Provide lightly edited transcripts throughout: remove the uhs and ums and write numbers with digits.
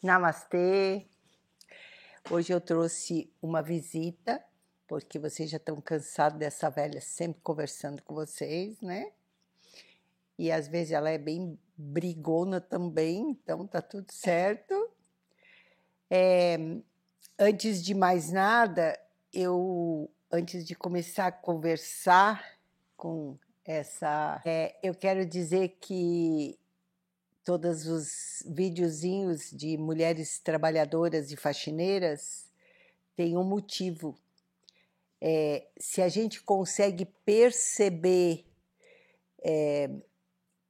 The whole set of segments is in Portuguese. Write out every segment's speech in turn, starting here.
Namastê! Hoje eu trouxe uma visita, porque vocês já estão cansados dessa velha sempre conversando com vocês, né? E às vezes ela é bem brigona também, então tá tudo certo. Antes de mais nada, antes de começar a conversar com eu quero dizer que todos os videozinhos de mulheres trabalhadoras e faxineiras têm um motivo. Se a gente consegue perceber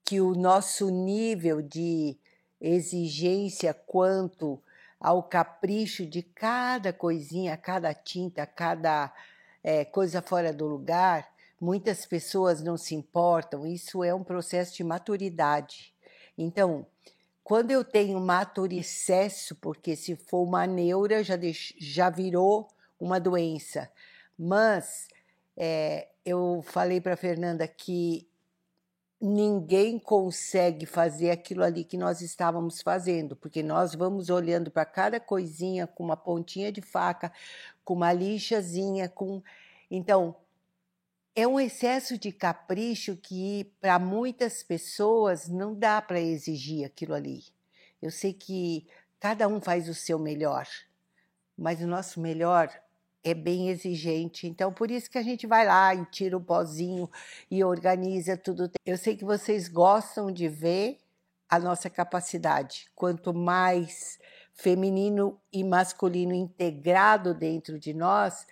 que o nosso nível de exigência quanto ao capricho de cada coisinha, cada tinta, cada coisa fora do lugar, muitas pessoas não se importam. Isso é um processo de maturidade. Então, quando eu tenho excesso, porque se for uma neura, já virou uma doença. Mas eu falei para a Fernanda que ninguém consegue fazer aquilo ali que nós estávamos fazendo, porque nós vamos olhando para cada coisinha com uma pontinha de faca, com uma lixazinha, Então, é um excesso de capricho que, para muitas pessoas, não dá para exigir aquilo ali. Eu sei que cada um faz o seu melhor, mas o nosso melhor é bem exigente. Então, por isso que a gente vai lá e tira o pozinho e organiza tudo. Eu sei que vocês gostam de ver a nossa capacidade. Quanto mais feminino e masculino integrado dentro de nós,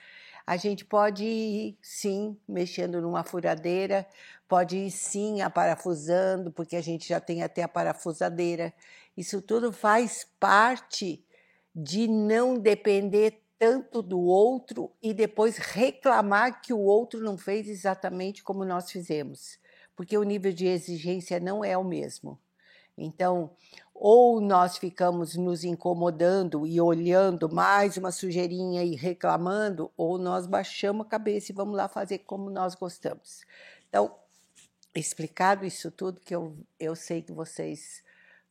a gente pode ir, sim, mexendo numa furadeira, pode ir, sim, aparafusando, porque a gente já tem até a parafusadeira. Isso tudo faz parte de não depender tanto do outro e depois reclamar que o outro não fez exatamente como nós fizemos, porque o nível de exigência não é o mesmo. Então, ou nós ficamos nos incomodando e olhando mais uma sujeirinha e reclamando, ou nós baixamos a cabeça e vamos lá fazer como nós gostamos. Então, explicado isso tudo, que eu sei que vocês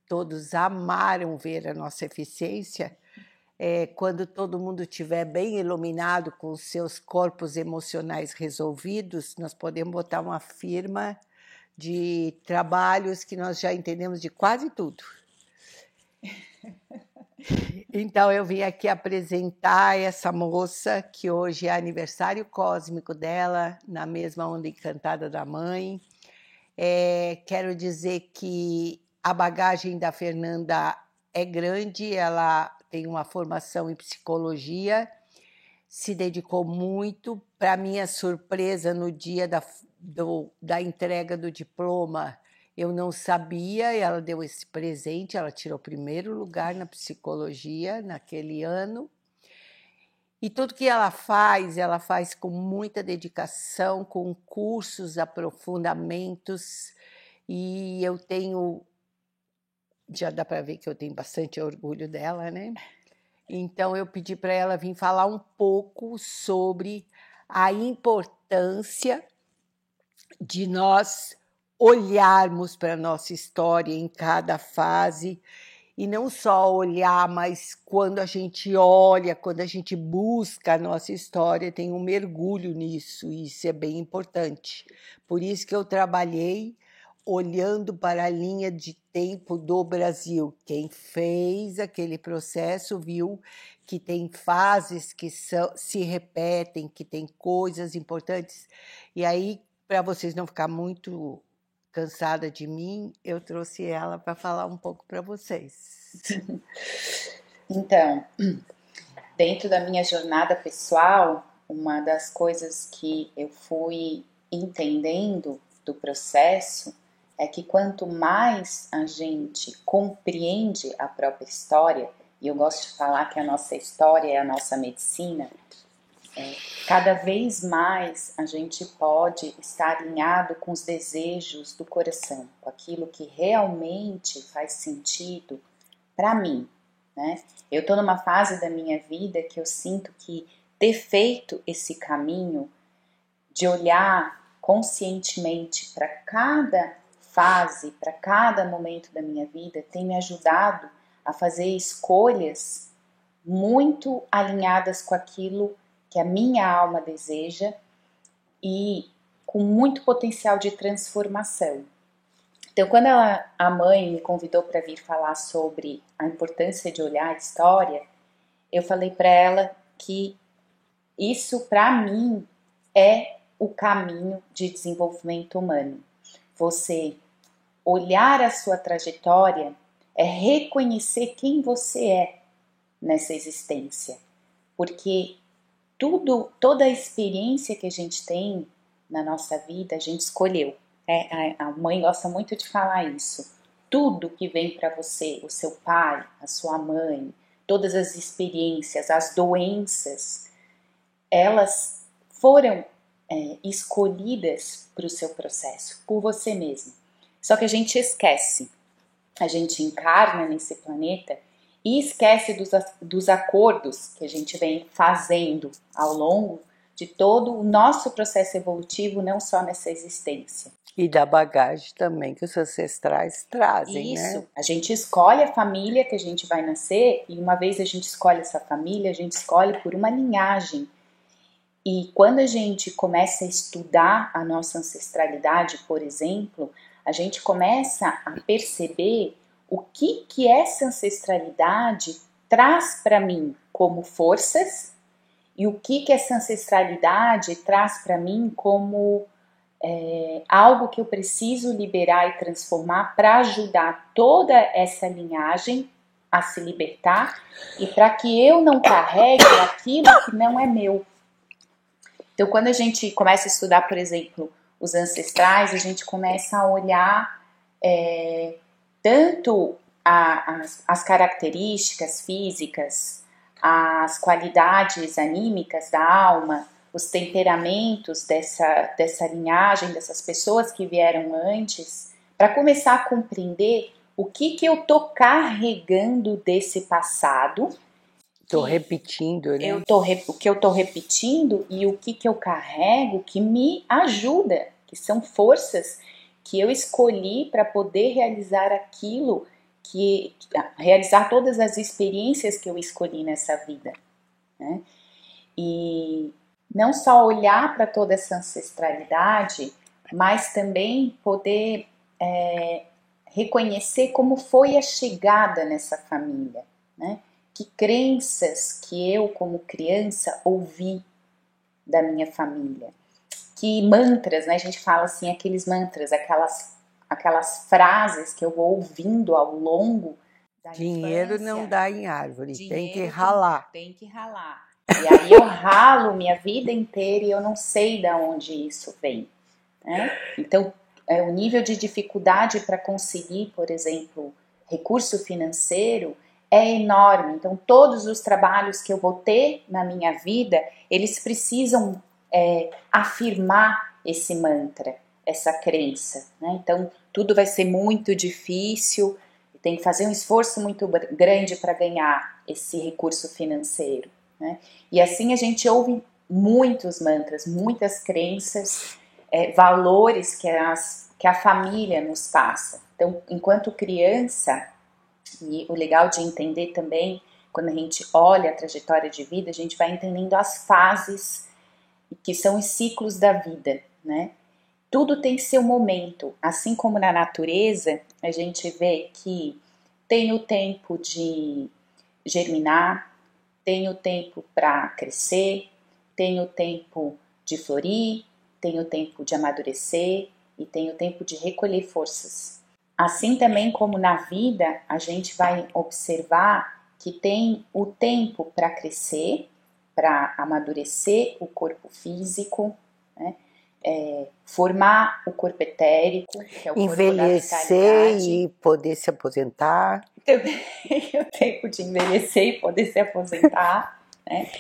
todos amaram ver a nossa eficiência, quando todo mundo estiver bem iluminado, com os seus corpos emocionais resolvidos, nós podemos botar uma firma de trabalhos que nós já entendemos de quase tudo. Então, eu vim aqui apresentar essa moça, que hoje é aniversário cósmico dela, na mesma onda encantada da mãe. Quero dizer que a bagagem da Fernanda é grande, ela tem uma formação em psicologia, se dedicou muito. Para minha surpresa, no dia da entrega do diploma, eu não sabia, e ela deu esse presente, ela tirou o primeiro lugar na psicologia naquele ano. E tudo que ela faz com muita dedicação, com cursos, aprofundamentos, e eu tenho, já dá para ver que eu tenho bastante orgulho dela, né? Então, eu pedi para ela vir falar um pouco sobre a importância de nós olharmos para a nossa história em cada fase, e não só olhar, mas quando a gente olha, quando a gente busca a nossa história, tem um mergulho nisso, e isso é bem importante. Por isso que eu trabalhei olhando para a linha de tempo do Brasil. Quem fez aquele processo viu que tem fases que se repetem, que tem coisas importantes. E aí, para vocês não ficar muito cansada de mim, eu trouxe ela para falar um pouco para vocês. Então, dentro da minha jornada pessoal, uma das coisas que eu fui entendendo do processo é que quanto mais a gente compreende a própria história, e eu gosto de falar que a nossa história é a nossa medicina, cada vez mais a gente pode estar alinhado com os desejos do coração, com aquilo que realmente faz sentido para mim, né? Eu estou numa fase da minha vida que eu sinto que ter feito esse caminho de olhar conscientemente para cada fase, para cada momento da minha vida, tem me ajudado a fazer escolhas muito alinhadas com aquilo que a minha alma deseja e com muito potencial de transformação. Então, quando a mãe me convidou para vir falar sobre a importância de olhar a história, eu falei para ela que isso, para mim, é o caminho de desenvolvimento humano. Você olhar a sua trajetória é reconhecer quem você é nessa existência. Porque toda a experiência que a gente tem na nossa vida, a gente escolheu. A mãe gosta muito de falar isso. Tudo que vem para você, o seu pai, a sua mãe, todas as experiências, as doenças, elas foram escolhidas para o seu processo, por você mesmo. Só que a gente esquece. A gente encarna nesse planeta e esquece dos acordos que a gente vem fazendo ao longo de todo o nosso processo evolutivo, não só nessa existência. E da bagagem também que os ancestrais trazem, Isso, né? a gente escolhe a família que a gente vai nascer e uma vez a gente escolhe essa família, a gente escolhe por uma linhagem. E quando a gente começa a estudar a nossa ancestralidade, por exemplo, a gente começa a perceber o que essa ancestralidade traz para mim como forças e o que essa ancestralidade traz para mim como algo que eu preciso liberar e transformar para ajudar toda essa linhagem a se libertar e para que eu não carregue aquilo que não é meu. Então, quando a gente começa a estudar, por exemplo, os ancestrais, a gente começa a olhar tanto as características físicas, as qualidades anímicas da alma, os temperamentos dessa linhagem, dessas pessoas que vieram antes, para começar a compreender o que eu estou carregando desse passado. Estou repetindo, né? O que eu estou repetindo e o que eu carrego que me ajuda, que são forças que eu escolhi para poder realizar aquilo, realizar todas as experiências que eu escolhi nessa vida, né? E não só olhar para toda essa ancestralidade, mas também poder reconhecer como foi a chegada nessa família, né? Que crenças que eu, como criança, ouvi da minha família. Que mantras, né? A gente fala assim, aqueles mantras, aquelas frases que eu vou ouvindo ao longo da Dinheiro infância. não dá em árvore, tem que Dinheiro ralar. Tem que ralar. E aí eu ralo minha vida inteira e eu não sei de onde isso vem, né? Então, o nível de dificuldade para conseguir, por exemplo, recurso financeiro é enorme. Então, todos os trabalhos que eu vou ter na minha vida, eles precisam afirmar esse mantra, essa crença, né? Então, tudo vai ser muito difícil, tem que fazer um esforço muito grande para ganhar esse recurso financeiro, né? E assim a gente ouve muitos mantras, muitas crenças, valores que a família nos passa. Então, enquanto criança, e o legal de entender também, quando a gente olha a trajetória de vida, a gente vai entendendo as fases que são os ciclos da vida, né? Tudo tem seu momento, assim como na natureza, a gente vê que tem o tempo de germinar, tem o tempo para crescer, tem o tempo de florir, tem o tempo de amadurecer e tem o tempo de recolher forças. Assim também como na vida, a gente vai observar que tem o tempo para crescer, para amadurecer o corpo físico, né? Formar o corpo etérico, que é o corpo da Envelhecer vitalidade. e poder se aposentar. Também o tempo de envelhecer e poder se aposentar, né?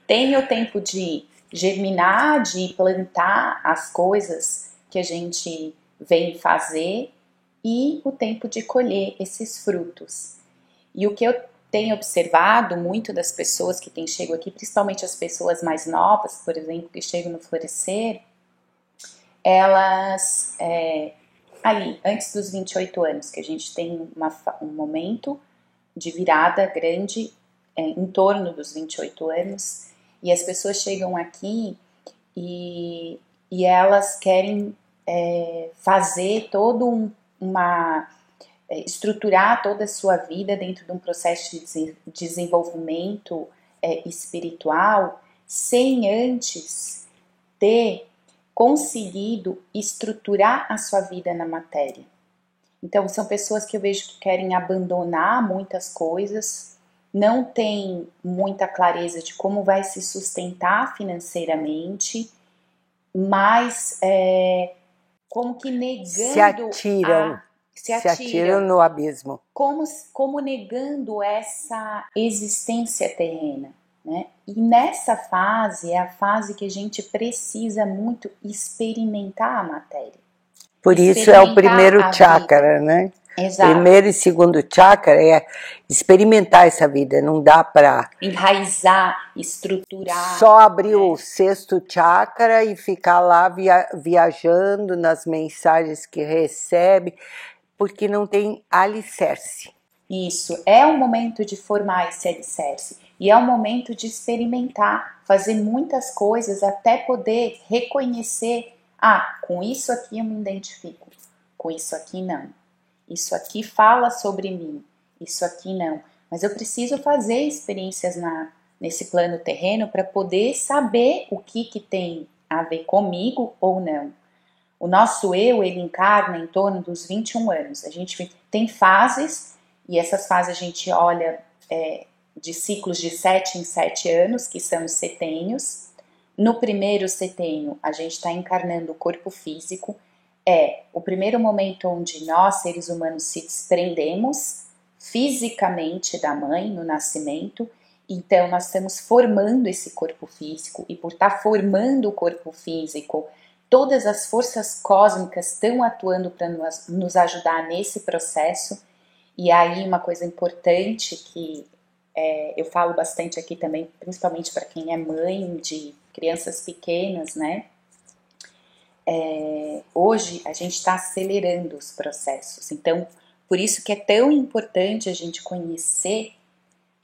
Tem o tempo de germinar, de plantar as coisas que a gente vem fazer e o tempo de colher esses frutos. E o que eu tenho observado muito das pessoas que têm chegado aqui, principalmente as pessoas mais novas, por exemplo, que chegam no florescer, elas, ali, antes dos 28 anos, que a gente tem um momento de virada grande, em torno dos 28 anos, e as pessoas chegam aqui e elas querem fazer estruturar toda a sua vida dentro de um processo de desenvolvimento espiritual, sem antes ter conseguido estruturar a sua vida na matéria. Então, são pessoas que eu vejo que querem abandonar muitas coisas, não tem muita clareza de como vai se sustentar financeiramente, mas como que negando se atiram no abismo. Como negando essa existência terrena, né? E nessa fase é a fase que a gente precisa muito experimentar a matéria. Por isso é o primeiro chakra, né? Exato. Primeiro e segundo chakra é experimentar essa vida, não dá para enraizar, estruturar. Só abrir o sexto chakra e ficar lá viajando nas mensagens que recebe, porque não tem alicerce. Isso, é o momento de formar esse alicerce e é o momento de experimentar, fazer muitas coisas até poder reconhecer, com isso aqui eu me identifico, com isso aqui não. Isso aqui fala sobre mim, isso aqui não. Mas eu preciso fazer experiências nesse plano terreno para poder saber o que tem a ver comigo ou não. O nosso eu, ele encarna em torno dos 21 anos. A gente tem fases, e essas fases a gente olha de ciclos de 7 em 7 anos, que são os setênios. No primeiro setênio, a gente está encarnando o corpo físico. É o primeiro momento onde nós, seres humanos, se desprendemos fisicamente da mãe no nascimento. Então, nós estamos formando esse corpo físico, e por estar formando o corpo físico, todas as forças cósmicas estão atuando para nos ajudar nesse processo. E aí, uma coisa importante que eu falo bastante aqui também, principalmente para quem é mãe de crianças pequenas, né? Hoje a gente está acelerando os processos, então por isso que é tão importante a gente conhecer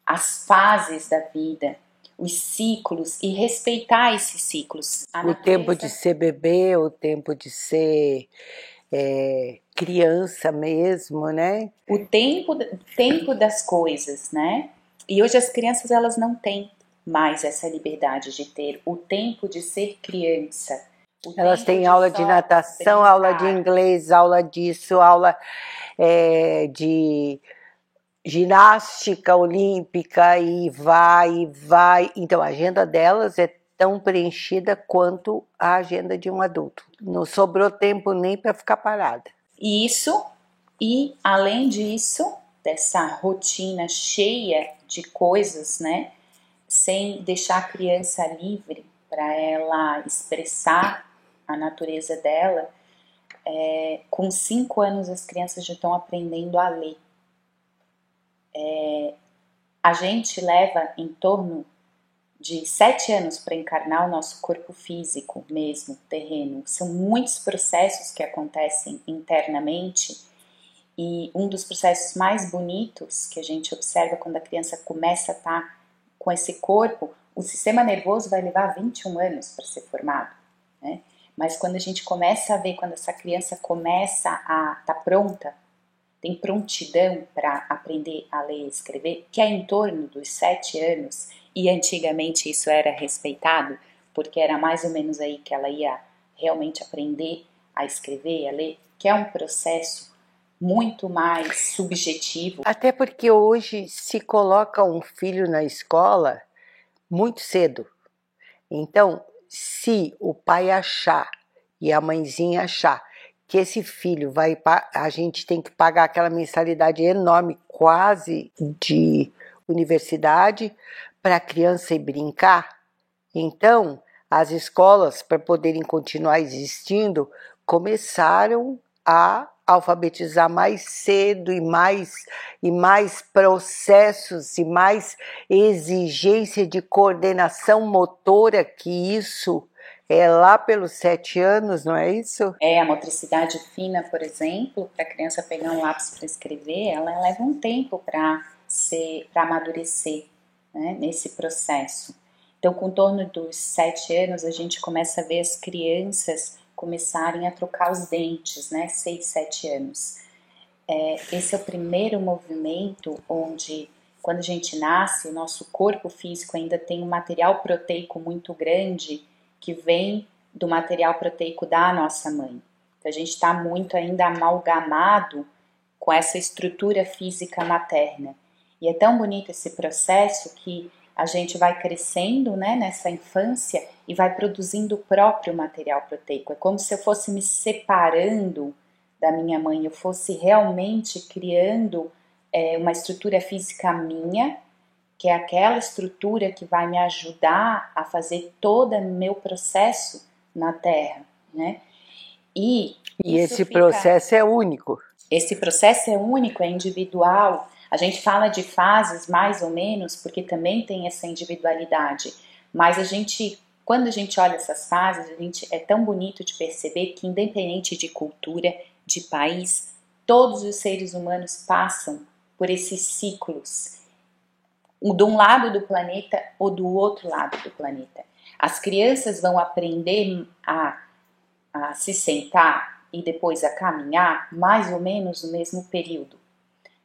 as fases da vida, os ciclos e respeitar esses ciclos. O tempo de ser bebê, o tempo de ser criança mesmo, né? O tempo das coisas, né? E hoje as crianças elas não têm mais essa liberdade de ter o tempo de ser criança. Elas têm aula de natação, brincar, aula de inglês, aula disso, aula de ginástica olímpica e vai. Então a agenda delas é tão preenchida quanto a agenda de um adulto. Não sobrou tempo nem para ficar parada. Isso, e além disso, dessa rotina cheia de coisas, né? Sem deixar a criança livre para ela expressar a natureza dela, com 5 anos as crianças já estão aprendendo a ler. A gente leva em torno de 7 anos para encarnar o nosso corpo físico mesmo, terreno. São muitos processos que acontecem internamente, e um dos processos mais bonitos que a gente observa quando a criança começa a estar com esse corpo, o sistema nervoso vai levar 21 anos para ser formado, né? Mas quando a gente começa a ver, quando essa criança começa a estar pronta, tem prontidão para aprender a ler e escrever, que é em torno dos 7 anos, e antigamente isso era respeitado, porque era mais ou menos aí que ela ia realmente aprender a escrever e a ler, que é um processo muito mais subjetivo. Até porque hoje se coloca um filho na escola muito cedo. Então, se o pai achar e a mãezinha achar que esse filho a gente tem que pagar aquela mensalidade enorme, quase de universidade, para a criança ir brincar, então as escolas, para poderem continuar existindo, começaram a alfabetizar mais cedo e mais processos e mais exigência de coordenação motora, que isso é lá pelos 7 anos, não é isso? A motricidade fina, por exemplo, para a criança pegar um lápis para escrever, ela leva um tempo para para amadurecer, né, nesse processo. Então, com torno dos 7 anos, a gente começa a ver as crianças começarem a trocar os dentes, né, 6, 7 anos. Esse é o primeiro movimento onde, quando a gente nasce, o nosso corpo físico ainda tem um material proteico muito grande que vem do material proteico da nossa mãe. Então, a gente está muito ainda amalgamado com essa estrutura física materna. E é tão bonito esse processo que a gente vai crescendo, né, nessa infância e vai produzindo o próprio material proteico. É como se eu fosse me separando da minha mãe, eu fosse realmente criando uma estrutura física minha, que é aquela estrutura que vai me ajudar a fazer todo o meu processo na Terra, né? E esse processo é único. Esse processo é único, é individual. A gente fala de fases mais ou menos, porque também tem essa individualidade. Mas quando a gente olha essas fases, é tão bonito de perceber que, independente de cultura, de país, todos os seres humanos passam por esses ciclos, de um lado do planeta ou do outro lado do planeta. As crianças vão aprender a se sentar e depois a caminhar mais ou menos no mesmo período.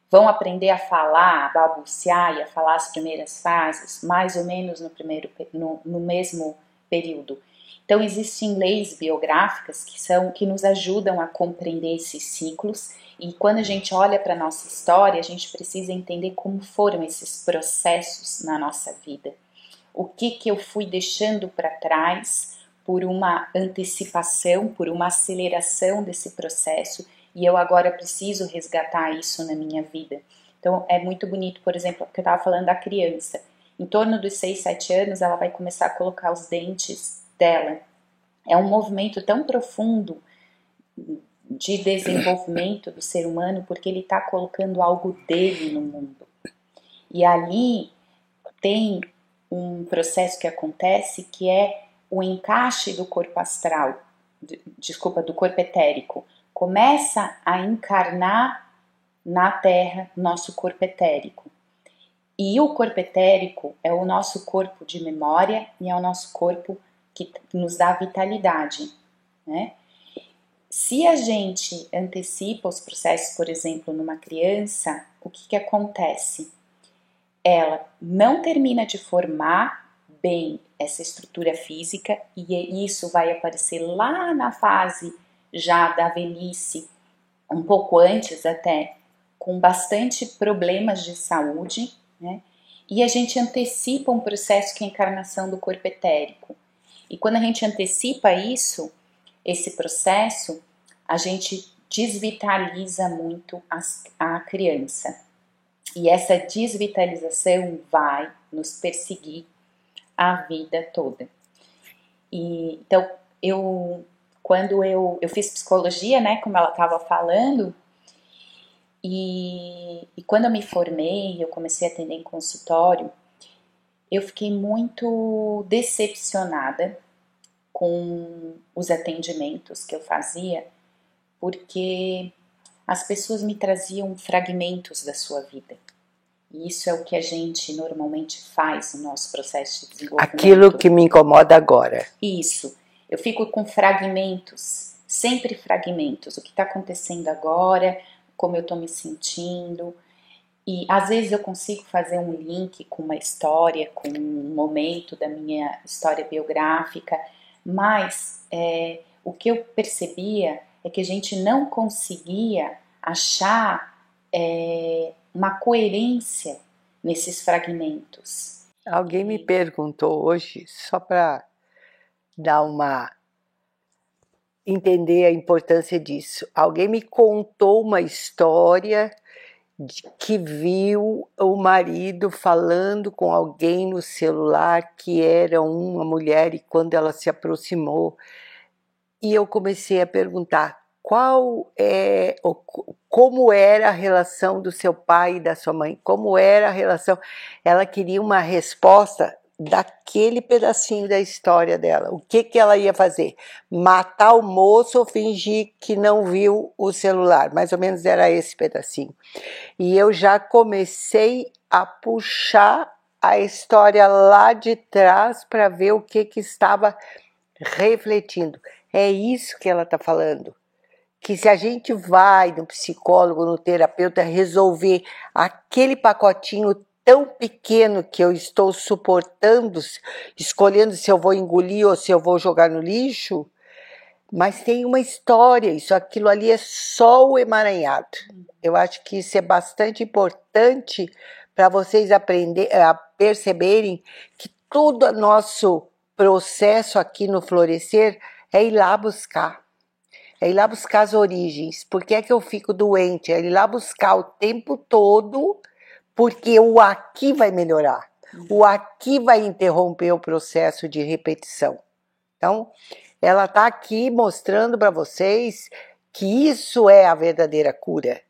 Vão aprender a falar, a balbuciar e a falar as primeiras frases mais ou menos no mesmo período. Então, existem leis biográficas que nos ajudam a compreender esses ciclos, e quando a gente olha para a nossa história, a gente precisa entender como foram esses processos na nossa vida. O que eu fui deixando para trás por uma antecipação, por uma aceleração desse processo, e eu agora preciso resgatar isso na minha vida. Então, é muito bonito, por exemplo, porque eu estava falando da criança. Em torno dos 6, 7 anos, ela vai começar a colocar os dentes dela. É um movimento tão profundo de desenvolvimento do ser humano, porque ele está colocando algo dele no mundo. E ali tem um processo que acontece que é o encaixe do corpo astral, do corpo etérico. Começa a encarnar na Terra nosso corpo etérico. E o corpo etérico é o nosso corpo de memória e é o nosso corpo que nos dá vitalidade, né? Se a gente antecipa os processos, por exemplo, numa criança, o que acontece? Ela não termina de formar bem essa estrutura física e isso vai aparecer lá na fase já da velhice, um pouco antes até, com bastante problemas de saúde, né? E a gente antecipa um processo que é a encarnação do corpo etérico. E quando a gente antecipa esse processo, a gente desvitaliza muito a criança. E essa desvitalização vai nos perseguir a vida toda. Então, quando eu fiz psicologia, né, como ela estava falando, e quando eu me formei, eu comecei a atender em consultório, eu fiquei muito decepcionada com os atendimentos que eu fazia, porque as pessoas me traziam fragmentos da sua vida. E isso é o que a gente normalmente faz no nosso processo de desenvolvimento. Aquilo que me incomoda agora. Isso. Eu fico com fragmentos, sempre fragmentos. O que está acontecendo agora, como eu estou me sentindo. E às vezes eu consigo fazer um link com uma história, com um momento da minha história biográfica, mas o que eu percebia é que a gente não conseguia achar uma coerência nesses fragmentos. Alguém me perguntou hoje, só para entender a importância disso. Alguém me contou uma história de que viu o marido falando com alguém no celular que era uma mulher, e quando ela se aproximou, e eu comecei a perguntar como era a relação do seu pai e da sua mãe, como era a relação. Ela queria uma resposta daquele pedacinho da história dela. O que ela ia fazer? Matar o moço ou fingir que não viu o celular? Mais ou menos era esse pedacinho. E eu já comecei a puxar a história lá de trás para ver o que estava refletindo. É isso que ela está falando. Que se a gente vai no psicólogo, no terapeuta, resolver aquele pacotinho tão pequeno que eu estou suportando, escolhendo se eu vou engolir ou se eu vou jogar no lixo, mas tem uma história, aquilo ali é só o emaranhado. Eu acho que isso é bastante importante para vocês perceberem que todo o nosso processo aqui no Florescer é ir lá buscar. É ir lá buscar as origens. Por que é que eu fico doente? É ir lá buscar o tempo todo, porque o aqui vai melhorar. O aqui vai interromper o processo de repetição. Então, ela está aqui mostrando para vocês que isso é a verdadeira cura.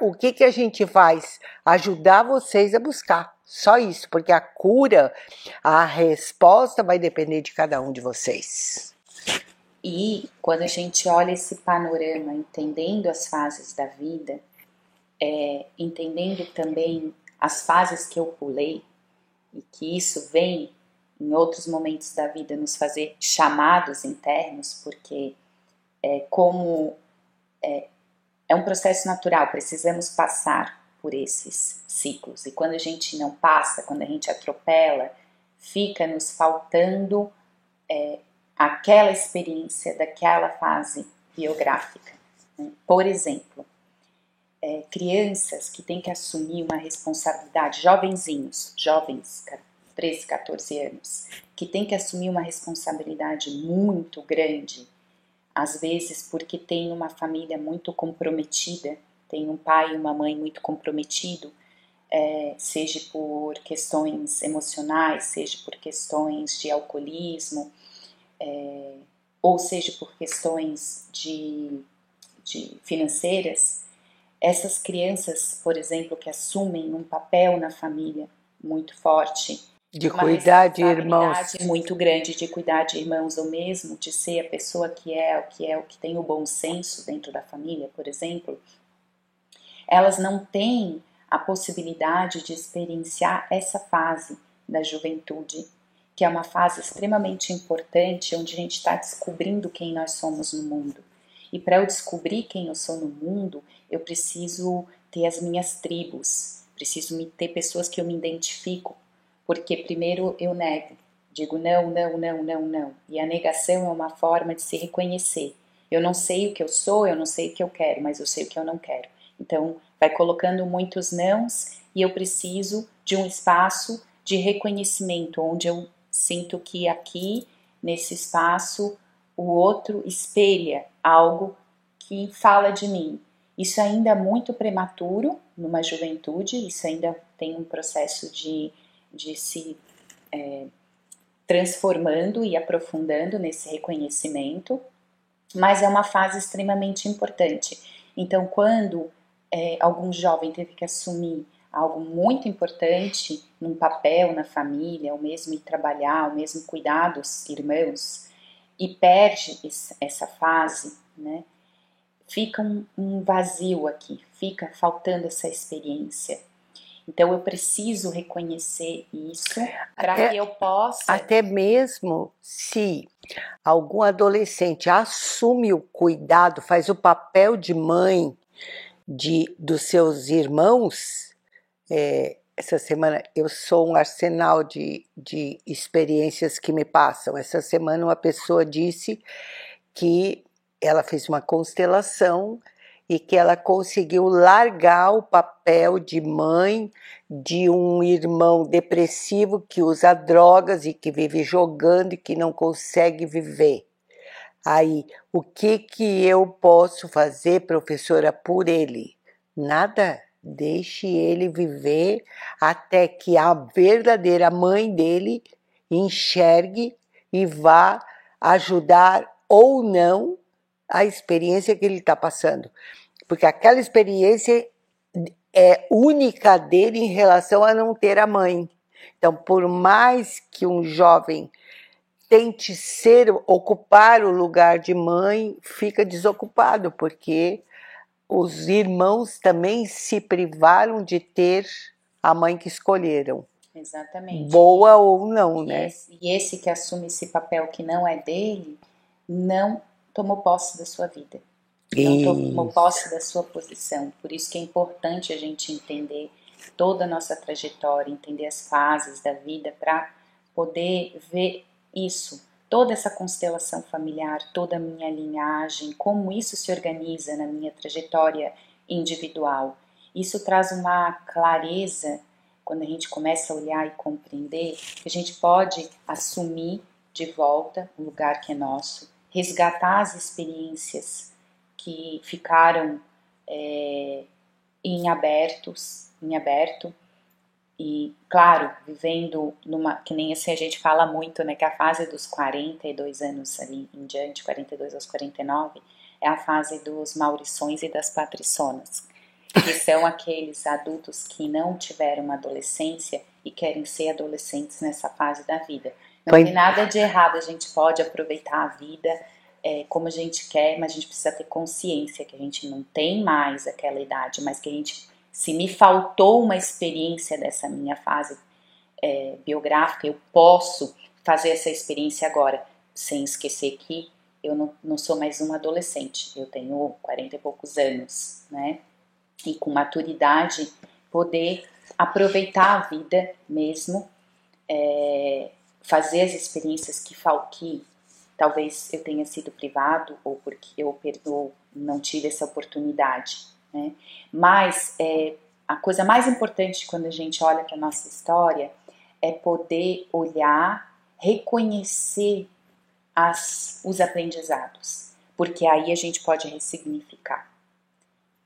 O que a gente faz? Ajudar vocês a buscar. Só isso, porque a cura, a resposta vai depender de cada um de vocês. E quando a gente olha esse panorama, entendendo as fases da vida, entendendo também as fases que eu pulei, e que isso vem em outros momentos da vida nos fazer chamados internos, porque é um processo natural, precisamos passar por esses ciclos. E quando a gente não passa, quando a gente atropela, fica nos faltando aquela experiência daquela fase biográfica. Né? Por exemplo, crianças que têm que assumir uma responsabilidade, jovens, 13, 14 anos, que têm que assumir uma responsabilidade muito grande, às vezes porque tem uma família muito comprometida, tem um pai e uma mãe muito comprometido, seja por questões emocionais, seja por questões de alcoolismo, ou seja por questões de financeiras. Essas crianças, por exemplo, que assumem um papel na família muito forte, de cuidar de irmãos, muito grande de cuidar de irmãos, ou mesmo de ser a pessoa que tem o bom senso dentro da família, por exemplo, elas não têm a possibilidade de experienciar essa fase da juventude, que é uma fase extremamente importante, onde a gente está descobrindo quem nós somos no mundo. E para eu descobrir quem eu sou no mundo, eu preciso ter as minhas tribos, preciso ter pessoas que eu me identifico, porque primeiro eu nego, digo não, não, não, não, não. E a negação é uma forma de se reconhecer. Eu não sei o que eu sou, eu não sei o que eu quero, mas eu sei o que eu não quero. Então, vai colocando muitos nãos e eu preciso de um espaço de reconhecimento, onde eu sinto que aqui, nesse espaço, o outro espelha algo que fala de mim. Isso ainda é muito prematuro numa juventude, isso ainda tem um processo de se transformando e aprofundando nesse reconhecimento, mas é uma fase extremamente importante. Então, quando algum jovem teve que assumir algo muito importante num papel na família, ou mesmo ir trabalhar, ou mesmo cuidar dos irmãos, e perde essa fase, né? Fica um vazio aqui, fica faltando essa experiência. Então eu preciso reconhecer isso para que eu possa... Até mesmo se algum adolescente assume o cuidado, faz o papel de mãe dos seus irmãos, essa semana eu sou um arsenal de experiências que me passam. Essa semana uma pessoa disse que ela fez uma constelação e que ela conseguiu largar o papel de mãe de um irmão depressivo que usa drogas e que vive jogando e que não consegue viver. Aí, o que eu posso fazer, professora, por ele? Nada. Deixe ele viver até que a verdadeira mãe dele enxergue e vá ajudar ou não a experiência que ele está passando. Porque aquela experiência é única dele em relação a não ter a mãe. Então, por mais que um jovem tente ocupar o lugar de mãe, fica desocupado, porque os irmãos também se privaram de ter a mãe que escolheram. Exatamente. Boa ou não, né? E esse que assume esse papel que não é dele, não tomou posse da sua vida. Não tomou posse da sua posição. Por isso que é importante a gente entender toda a nossa trajetória, entender as fases da vida para poder ver isso, toda essa constelação familiar, toda a minha linhagem, como isso se organiza na minha trajetória individual. Isso traz uma clareza quando a gente começa a olhar e compreender que a gente pode assumir de volta o lugar que é nosso, resgatar as experiências que ficaram em aberto, e claro, vivendo numa, que nem assim a gente fala muito, né, que a fase dos 42 anos ali em diante, 42 aos 49, é a fase dos maurições e das patriçonas, que são aqueles adultos que não tiveram uma adolescência e querem ser adolescentes nessa fase da vida. Não tem nada de errado, a gente pode aproveitar a vida como a gente quer, mas a gente precisa ter consciência que a gente não tem mais aquela idade, mas que a gente, se me faltou uma experiência dessa minha fase biográfica, eu posso fazer essa experiência agora, sem esquecer que eu não sou mais uma adolescente, eu tenho 40 e poucos anos, né? E com maturidade poder aproveitar a vida mesmo, fazer as experiências que talvez eu tenha sido privado ou porque eu não tive essa oportunidade, né? Mas a coisa mais importante quando a gente olha para a nossa história é poder olhar, reconhecer os aprendizados, porque aí a gente pode ressignificar.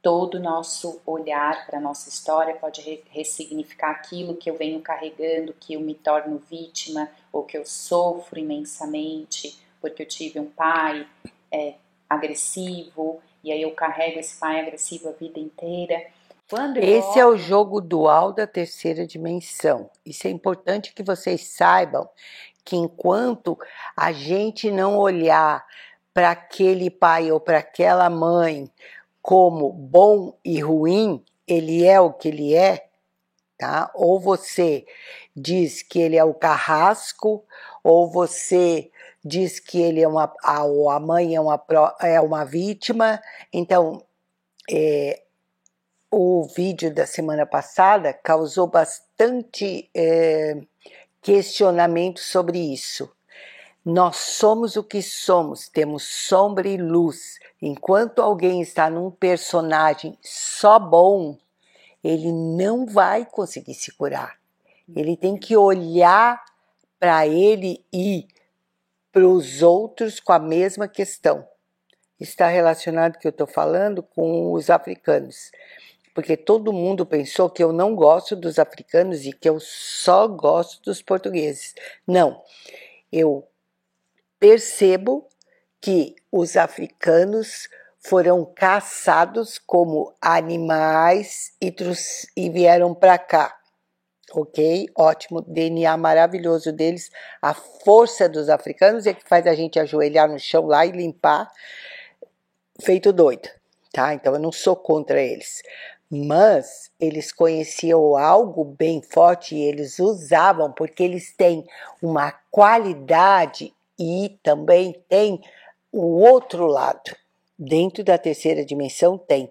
Todo o nosso olhar para a nossa história pode ressignificar aquilo que eu venho carregando, que eu me torno vítima ou que eu sofro imensamente porque eu tive um pai agressivo e aí eu carrego esse pai agressivo a vida inteira. Esse é o jogo dual da terceira dimensão. Isso é importante que vocês saibam que enquanto a gente não olhar para aquele pai ou para aquela mãe como bom e ruim, ele é o que ele é, tá? Ou você diz que ele é o carrasco, ou você diz que ele é a mãe é uma vítima. Então, o vídeo da semana passada causou bastante questionamento sobre isso. Nós somos o que somos, temos sombra e luz. Enquanto alguém está num personagem só bom, ele não vai conseguir se curar. Ele tem que olhar para ele e para os outros com a mesma questão. Está relacionado, que eu estou falando, com os africanos. Porque todo mundo pensou que eu não gosto dos africanos e que eu só gosto dos portugueses. Não, eu percebo que os africanos foram caçados como animais e vieram para cá. Ok? Ótimo, DNA maravilhoso deles. A força dos africanos é que faz a gente ajoelhar no chão lá e limpar feito doido, tá? Então eu não sou contra eles. Mas eles conheciam algo bem forte e eles usavam porque eles têm uma qualidade e também tem o outro lado. Dentro da terceira dimensão tem.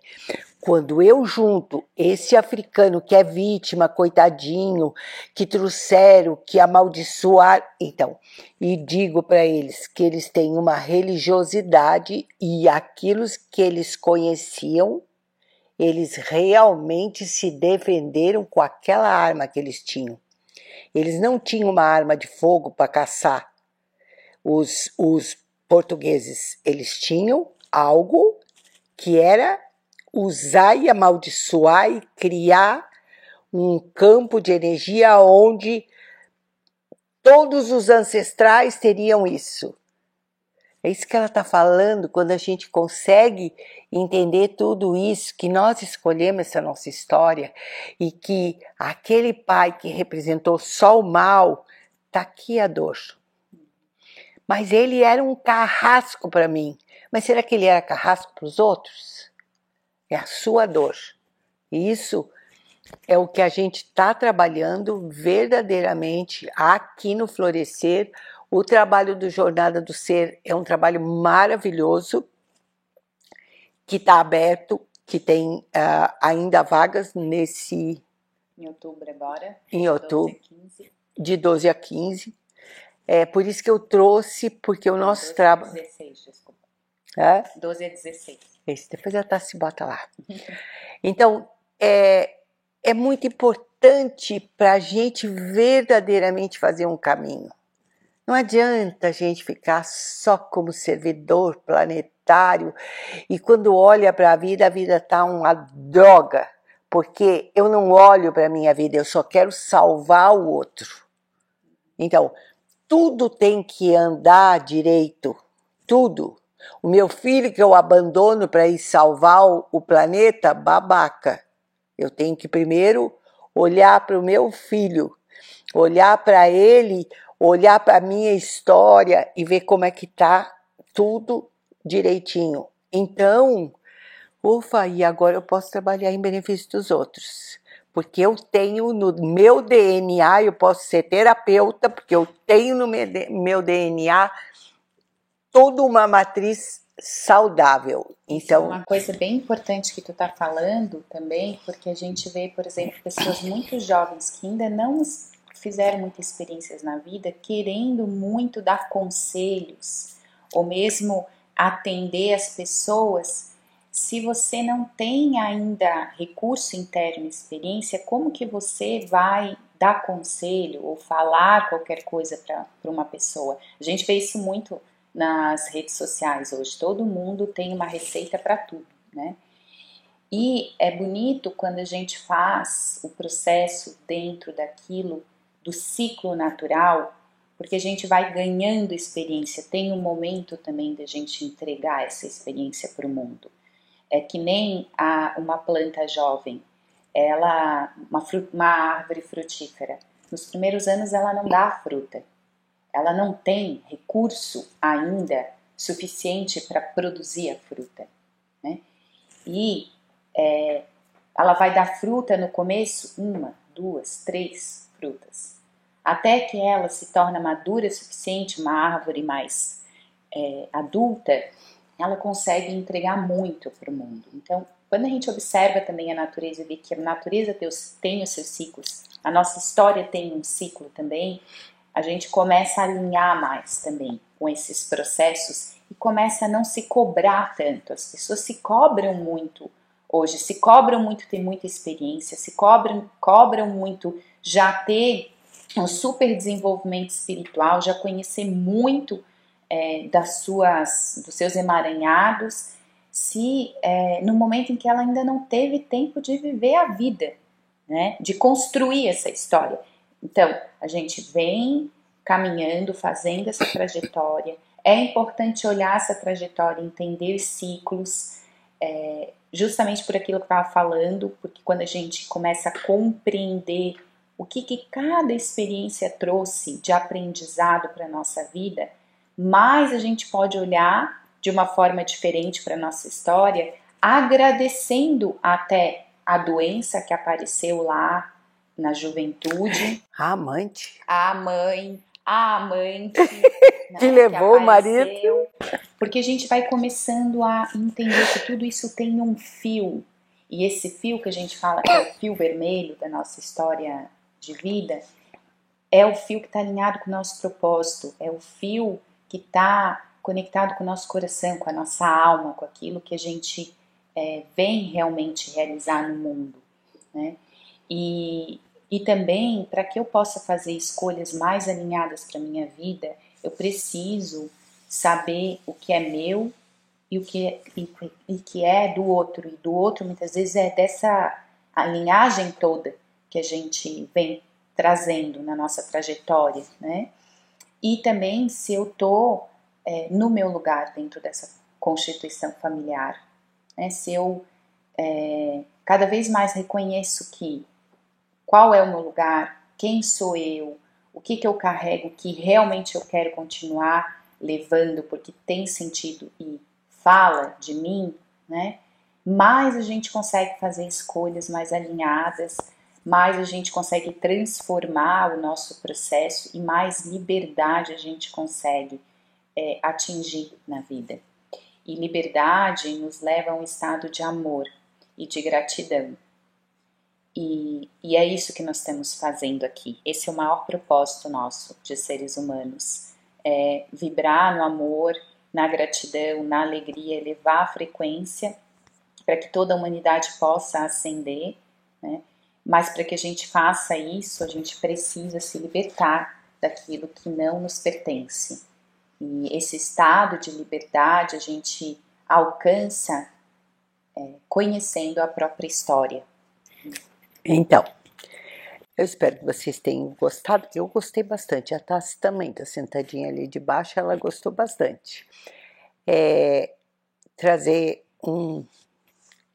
Quando eu junto esse africano que é vítima, coitadinho, que trouxeram, que amaldiçoaram, então, e digo para eles que eles têm uma religiosidade e aquilo que eles conheciam, eles realmente se defenderam com aquela arma que eles tinham. Eles não tinham uma arma de fogo para caçar os portugueses. Eles tinham algo que era usar e amaldiçoar e criar um campo de energia onde todos os ancestrais teriam isso. É isso que ela está falando, quando a gente consegue entender tudo isso, que nós escolhemos essa nossa história e que aquele pai que representou só o mal, está aqui a dor. Mas ele era um carrasco para mim. Mas será que ele era carrasco para os outros? É a sua dor. E isso é o que a gente está trabalhando verdadeiramente aqui no Florescer. O trabalho do Jornada do Ser é um trabalho maravilhoso, que está aberto, que tem ainda vagas nesse... Em outubro agora. Em outubro, de 12 a 15. É por isso que eu trouxe, porque o nosso trabalho... 12 a 16, desculpa. 12 a 16. Esse, depois a Tassi bota lá. Então, é muito importante para a gente verdadeiramente fazer um caminho. Não adianta a gente ficar só como servidor planetário e quando olha para a vida está uma droga, porque eu não olho para a minha vida, eu só quero salvar o outro. Então, tudo tem que andar direito, tudo. O meu filho que eu abandono para ir salvar o planeta, babaca. Eu tenho que primeiro olhar para o meu filho, olhar para ele, olhar para a minha história e ver como é que tá tudo direitinho. Então, ufa, e agora eu posso trabalhar em benefício dos outros. Porque eu tenho no meu DNA, eu posso ser terapeuta, porque eu tenho no meu DNA toda uma matriz saudável. Então, uma coisa bem importante que tu tá falando também, porque a gente vê, por exemplo, pessoas muito jovens que ainda não fizeram muitas experiências na vida, querendo muito dar conselhos, ou mesmo atender as pessoas. Se você não tem ainda recurso interno, experiência, como que você vai dar conselho ou falar qualquer coisa para uma pessoa? A gente vê isso muito nas redes sociais hoje. Todo mundo tem uma receita para tudo, né? E é bonito quando a gente faz o processo dentro daquilo, do ciclo natural, porque a gente vai ganhando experiência. Tem um momento também da gente entregar essa experiência para o mundo. É que nem uma planta jovem, uma árvore frutífera. Nos primeiros anos ela não dá fruta, ela não tem recurso ainda suficiente para produzir a fruta, né? E ela vai dar fruta no começo, 1, 2, 3 frutas, até que ela se torna madura o suficiente, uma árvore mais adulta, ela consegue entregar muito para o mundo. Então, quando a gente observa também a natureza e vê que a natureza tem os seus ciclos, a nossa história tem um ciclo também, a gente começa a alinhar mais também com esses processos e começa a não se cobrar tanto. As pessoas se cobram muito hoje, se cobram muito ter muita experiência, se cobram muito já ter um super desenvolvimento espiritual, já conhecer muito dos seus emaranhados, no momento em que ela ainda não teve tempo de viver a vida, né, de construir essa história. Então, a gente vem caminhando, fazendo essa trajetória. É importante olhar essa trajetória, entender os ciclos, justamente por aquilo que eu estava falando, porque quando a gente começa a compreender o que cada experiência trouxe de aprendizado para a nossa vida, mais a gente pode olhar de uma forma diferente para a nossa história, agradecendo até a doença que apareceu lá na juventude. a amante. A mãe, a amante. Que levou o marido. Porque a gente vai começando a entender que tudo isso tem um fio. E esse fio que a gente fala que é o fio vermelho da nossa história de vida, é o fio que está alinhado com o nosso propósito, é o fio que está conectado com o nosso coração, com a nossa alma, com aquilo que a gente vem realmente realizar no mundo, né? E também, para que eu possa fazer escolhas mais alinhadas para a minha vida, eu preciso saber o que é meu e o que é do outro. E do outro, muitas vezes, é dessa linhagem toda que a gente vem trazendo na nossa trajetória, né? E também, se eu estou no meu lugar dentro dessa constituição familiar. Né? Se eu cada vez mais reconheço qual é o meu lugar, quem sou eu, o que eu carrego, que realmente eu quero continuar levando porque tem sentido e fala de mim, né? Mais a gente consegue fazer escolhas mais alinhadas, mais a gente consegue transformar o nosso processo e mais liberdade a gente consegue atingir na vida. E liberdade nos leva a um estado de amor e de gratidão. E é isso que nós estamos fazendo aqui. Esse é o maior propósito nosso de seres humanos. É vibrar no amor, na gratidão, na alegria, elevar a frequência para que toda a humanidade possa ascender, né? Mas para que a gente faça isso, a gente precisa se libertar daquilo que não nos pertence. E esse estado de liberdade a gente alcança conhecendo a própria história. Então, eu espero que vocês tenham gostado. Eu gostei bastante. A Tassi também está sentadinha ali de baixo, ela gostou bastante. Trazer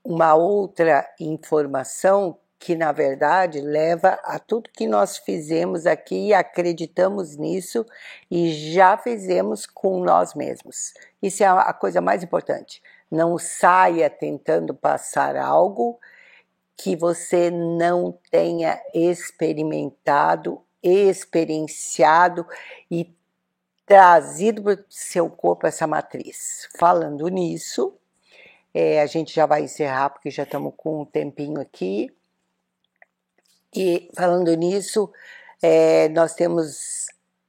uma outra informação que, na verdade, leva a tudo que nós fizemos aqui e acreditamos nisso e já fizemos com nós mesmos. Isso é a coisa mais importante. Não saia tentando passar algo que você não tenha experimentado, experienciado e trazido para o seu corpo essa matriz. Falando nisso, a gente já vai encerrar porque já estamos com um tempinho aqui. E falando nisso, nós temos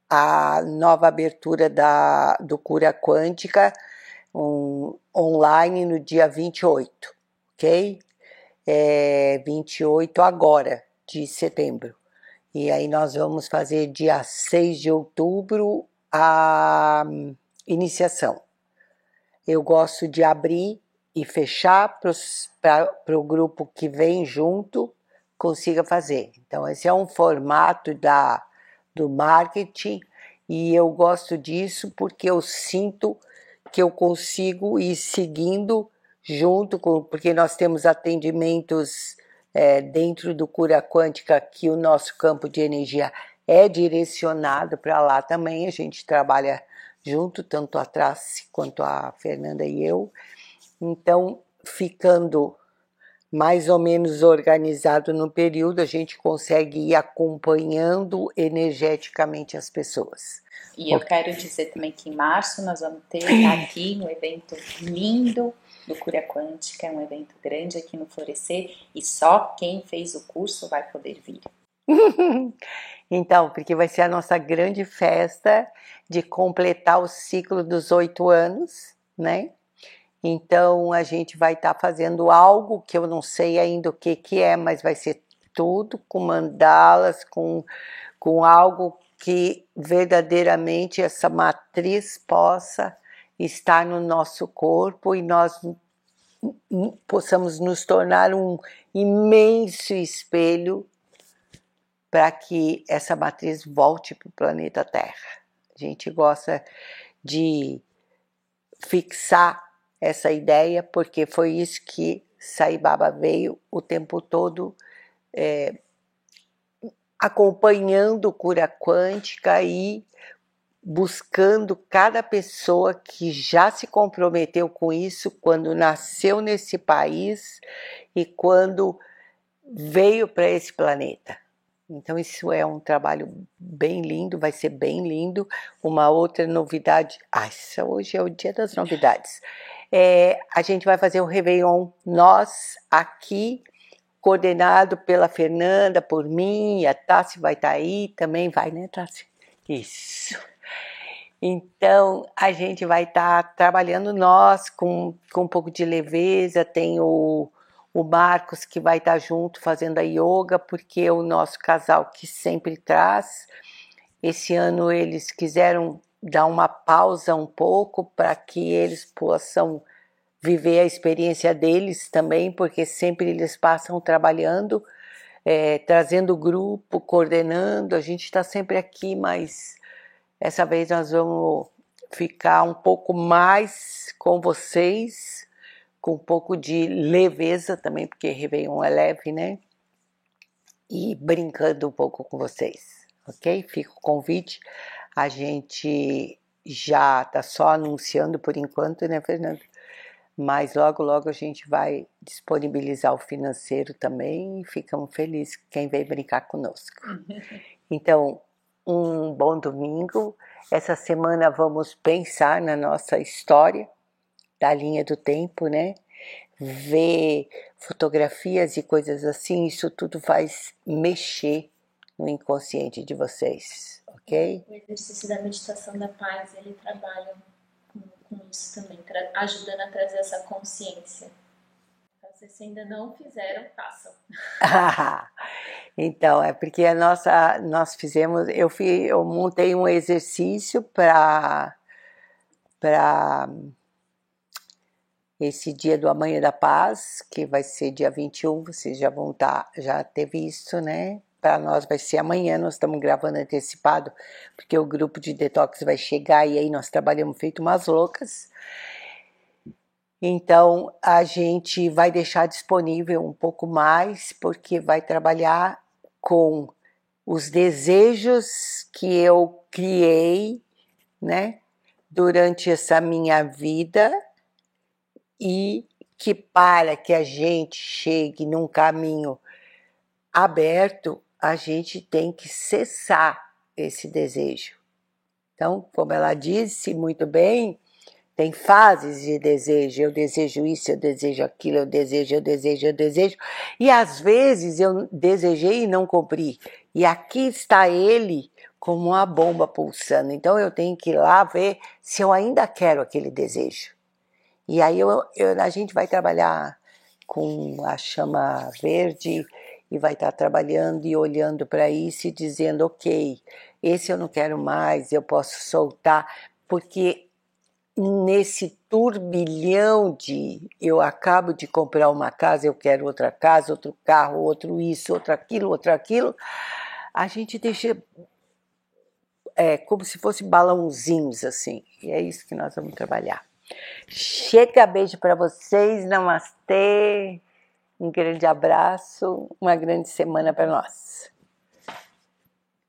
a nova abertura do Cura Quântica online no dia 28, ok? 28 agora de setembro. E aí nós vamos fazer dia 6 de outubro a iniciação. Eu gosto de abrir e fechar para o grupo que vem junto consiga fazer. Então esse é um formato do marketing e eu gosto disso porque eu sinto que eu consigo ir seguindo junto com, porque nós temos atendimentos dentro do Cura Quântica que o nosso campo de energia é direcionado para lá também, a gente trabalha junto, tanto a Tracy quanto a Fernanda e eu, então ficando mais ou menos organizado no período, a gente consegue ir acompanhando energeticamente as pessoas. E eu quero dizer também que em março nós vamos ter aqui um evento lindo do Cura Quântica, um evento grande aqui no Florescer, e só quem fez o curso vai poder vir. Então, porque vai ser a nossa grande festa de completar o ciclo dos 8 anos, né? Então, a gente vai estar fazendo algo que eu não sei ainda o que é, mas vai ser tudo com mandalas, com algo que verdadeiramente essa matriz possa estar no nosso corpo e nós possamos nos tornar um imenso espelho para que essa matriz volte para o planeta Terra. A gente gosta de fixar essa ideia porque foi isso que Sai Baba veio o tempo todo acompanhando Cura Quântica e buscando cada pessoa que já se comprometeu com isso quando nasceu nesse país e quando veio para esse planeta. Então isso é um trabalho bem lindo, vai ser bem lindo. Uma outra novidade, hoje é o dia das novidades. A gente vai fazer o Réveillon, nós aqui, coordenado pela Fernanda, por mim, a Tassi vai estar aí, também vai, né, Tassi? Isso. Então, a gente vai estar trabalhando nós com um pouco de leveza, tem o Marcos que vai estar junto fazendo a yoga, porque é o nosso casal que sempre traz. Esse ano eles quiseram dar uma pausa um pouco para que eles possam viver a experiência deles também, porque sempre eles passam trabalhando, trazendo o grupo, coordenando, a gente está sempre aqui, mas essa vez nós vamos ficar um pouco mais com vocês, com um pouco de leveza também, porque Réveillon é leve, né? E brincando um pouco com vocês, ok? Fica o convite. A gente já tá só anunciando por enquanto, né, Fernando? Mas logo, logo a gente vai disponibilizar o financeiro também e ficamos felizes quem vem brincar conosco. Então, um bom domingo. Essa semana vamos pensar na nossa história da linha do tempo, né? Ver fotografias e coisas assim, isso tudo vai mexer no inconsciente de vocês, ok? O exercício da meditação da paz, ele trabalha com isso também, ajudando a trazer essa consciência. Se vocês ainda não fizeram, façam. Então, é porque nós fizemos, eu montei um exercício para esse dia do Amanhã da Paz, que vai ser dia 21, vocês já teve isso, né? Para nós vai ser amanhã, nós estamos gravando antecipado, porque o grupo de detox vai chegar e aí nós trabalhamos feito umas loucas. Então, a gente vai deixar disponível um pouco mais, porque vai trabalhar com os desejos que eu criei, né, durante essa minha vida e que para que a gente chegue num caminho aberto, a gente tem que cessar esse desejo. Então, como ela disse muito bem, tem fases de desejo, eu desejo isso, eu desejo aquilo, eu desejo, e às vezes eu desejei e não cumpri, e aqui está ele como uma bomba pulsando, então eu tenho que ir lá ver se eu ainda quero aquele desejo. E aí a gente vai trabalhar com a chama verde e vai estar trabalhando e olhando para isso e dizendo, ok, esse eu não quero mais, eu posso soltar, porque nesse turbilhão de eu acabo de comprar uma casa, eu quero outra casa, outro carro, outro isso, outro aquilo, a gente deixa como se fosse balãozinhos assim, e é isso que nós vamos trabalhar. Chega, beijo para vocês, namastê, um grande abraço, uma grande semana para nós.